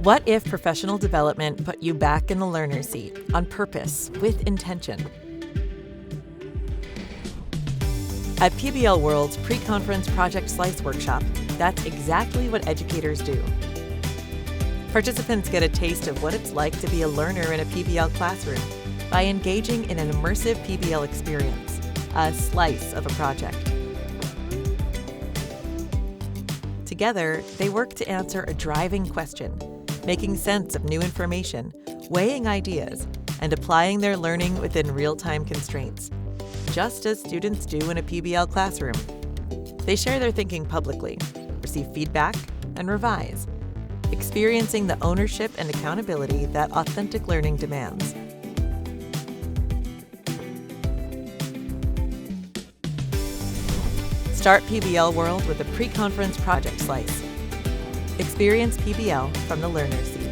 What if professional development put you back in the learner's seat, on purpose, with intention? At PBL World's pre-conference Project Slice workshop, that's exactly what educators do. Participants get a taste of what it's like to be a learner in a PBL classroom by engaging in an immersive PBL experience, a slice of a project. Together, they work to answer a driving question, making sense of new information, weighing ideas, and applying their learning within real-time constraints, just as students do in a PBL classroom. They share their thinking publicly, receive feedback, and revise, experiencing the ownership and accountability that authentic learning demands. Start PBL World with a pre-conference project slice. Experience PBL from the learner's seat.